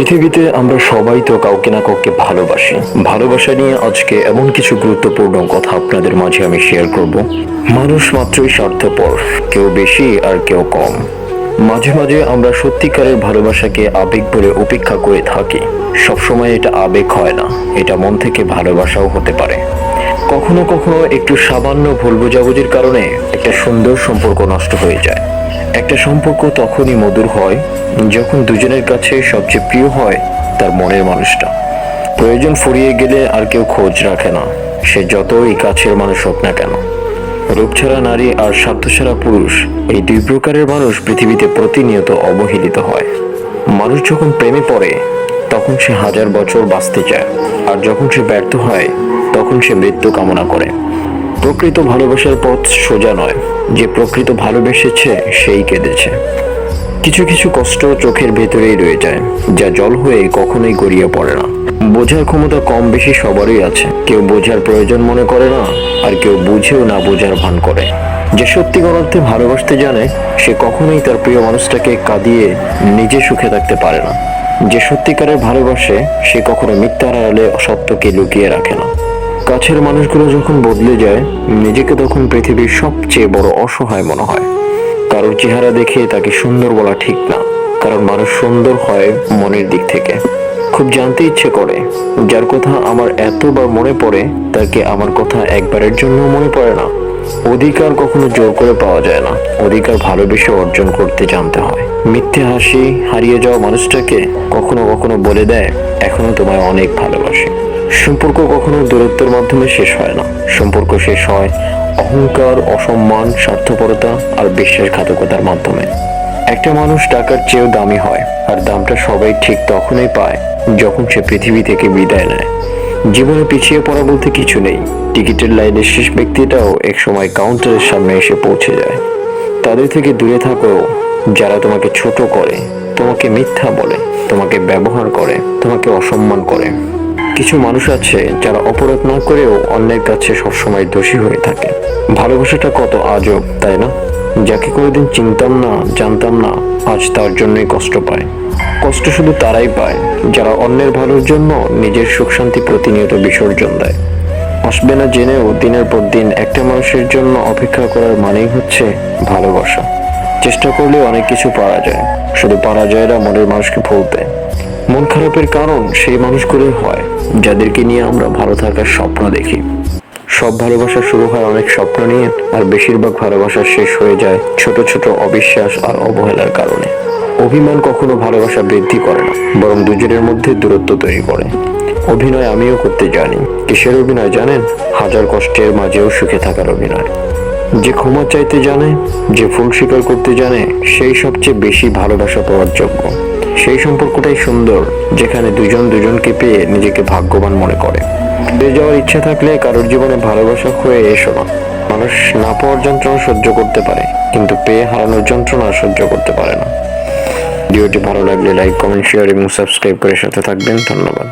পৃথিবীতে আমরা সবাই তো কাউকে না কাউকে ভালোবাসি। ভালোবাসা নিয়ে আজকে এমন কিছু গুরুত্বপূর্ণ কথা আপনাদের মাঝে আমি শেয়ার করব। মানুষ মাত্রই স্বার্থপর, কেউ বেশি আর কেউ কম। মাঝে মাঝে আমরা সত্যিকারের ভালোবাসাকে আবেগ বলে উপেক্ষা করে থাকি। সবসময় এটা আবেগ হয় না, এটা মন থেকে ভালোবাসাও হতে পারে। কখনো কখনো একটু সামান্য ভুল বোঝাবুঝির কারণে একটা সুন্দর সম্পর্ক নষ্ট হয়ে যায়। একটা সম্পর্ক তখনই মধুর হয় যখন দুজনের কাছে সবচেয়ে প্রিয় হয় তার মনের মানুষটা। প্রয়োজন ফুরিয়ে গেলে আর কেউ খোঁজ রাখে না, সে যতই কাছের মানুষ হোক না কেন। রূপছাড়া নারী আর স্বার্থছাড়া পুরুষ, এই দুই প্রকারের মানুষ পৃথিবীতে প্রতিনিয়ত অবহেলিত হয়। মানুষ যখন প্রেমে পড়ে তখন সে হাজার বছর বাঁচতে চায়, আর যখন সে ব্যর্থ হয় তখন সে মৃত্যু কামনা করে। প্রকৃত ভালোবাসার পথ সোজা নয়, যে প্রকৃত ভালোবেসেছে সেই কেঁদেছে। কিছু কিছু কষ্ট চোখের ভেতরেই রয়ে যায়, যা জল হয়ে কখনোই গড়িয়ে পড়ে না। বোঝার ক্ষমতা কম বেশি সবারই আছে, কেউ বোঝার প্রয়োজন মনে করে না, আর কেউ বুঝেও না বোঝার ভান করে। যে সত্যিকার অর্থে ভালোবাসতে জানে সে কখনোই তার প্রিয় মানুষটাকে কাঁদিয়ে নিজে সুখে থাকতে পারে না। যে সত্যিকারের ভালোবাসে সে কখনো মিথ্যার আড়ালে সত্যকে লুকিয়ে রাখে না। কাছের মানুষগুলো যখন বদলে যায়, নিজেকে তখন পৃথিবীর সবচেয়ে বড় অসহায় মনে হয়। কারোর চেহারা দেখে তাকে সুন্দর বলা ঠিক না, কারণ মানুষ সুন্দর হয় মনের দিক থেকে। খুব জানতে ইচ্ছে করে, যার কথা আমার এতবার মনে পড়ে তাকে আমার কথা একবারের জন্য মনে পড়ে না। অধিকার কখনো জোর করে পাওয়া যায় না, অধিকার ভালোবেসে অর্জন করতে জানতে হয়। মিথ্যে হাসি হারিয়ে যাওয়া মানুষটাকে কখনো কখনো বলে দেয়, এখনো তোমায় অনেক ভালোবাসি। সম্পর্ক কখনো দূরত্বের মাধ্যমে শেষ হয় না, সম্পর্ক শেষ হয় অহংকার, অসম্মান, স্বার্থপরতা আর বিশ্বাসঘাতকতার মাধ্যমে। একটা মানুষ টাকার চেয়েও দামি হয়, আর দামটা সবাই ঠিক তখনই পায় যখন সে পৃথিবী থেকে বিদায় নেয়। জীবনে পিছিয়ে পড়া বলতে কিছু নেই, টিকিটের লাইনের শেষ ব্যক্তিটাও একসময় কাউন্টারের সামনে এসে পৌঁছে যায়। তাদের থেকে দূরে থাকো যারা তোমাকে ছোট করে, তোমাকে মিথ্যা বলে, তোমাকে ব্যবহার করে, তোমাকে অসম্মান করে। কিছু মানুষ আছে যারা অপরাধ না করেও অন্যের কাছে সবসময় দোষী হয়ে থাকে। ভালোবাসাটা কত আজব, তাই না? যাকে কোনোদিন চিনতাম না, জানতাম না, আজ তার জন্যই কষ্ট পায়। কষ্ট শুধু তারাই পায় যারা অন্যের ভালোর জন্য নিজের সুখ শান্তি প্রতিনিয়ত বিসর্জন দেয়। আসবে না জেনেও দিনের পর দিন একটা মানুষের জন্য অপেক্ষা করার মানেই হচ্ছে ভালোবাসা। চেষ্টা করলে অনেক কিছু পারা যায়, শুধু পারা যায় না মনের মানুষকে ভুলতে। মন খারাপের কারণ সেই মানুষগুলোই হয় যাদেরকে নিয়ে আমরা ভালো থাকার স্বপ্ন দেখি। সব ভালোবাসা শুরু হয় অনেক স্বপ্ন নিয়ে, আর বেশিরভাগ ভালোবাসা শেষ হয়ে যায় ছোট ছোট অবিশ্বাস আর অবহেলার কারণে। অভিমান কখনো ভালোবাসা বৃদ্ধি করে না, বরং দুজনের মধ্যে দূরত্ব তৈরি করে। অভিনয় আমিও করতে জানি। কিসের অভিনয় জানেন? হাজার কষ্টের মাঝেও সুখে থাকার অভিনয়। যে ক্ষমা চাইতে জানে, যে ভুল স্বীকার করতে জানে, সেই সবচেয়ে বেশি ভালোবাসা পাওয়ার যোগ্য। সেই সম্পর্কটাই সুন্দর যেখানে দুজন দুজনকে পেয়ে নিজেকে ভাগ্যবান মনে করে। ফিরে যাওয়ার ইচ্ছা থাকলে কারোর জীবনে ভালোবাসা হয়ে এসো না। মানুষ না পাওয়ার যন্ত্রণা সহ্য করতে পারে, কিন্তু পেয়ে হারানোর যন্ত্রণা সহ্য করতে পারে না। ভিডিওটি ভালো লাগলে লাইক, কমেন্ট, শেয়ার এবং সাবস্ক্রাইব করে সাথে থাকবেন। ধন্যবাদ।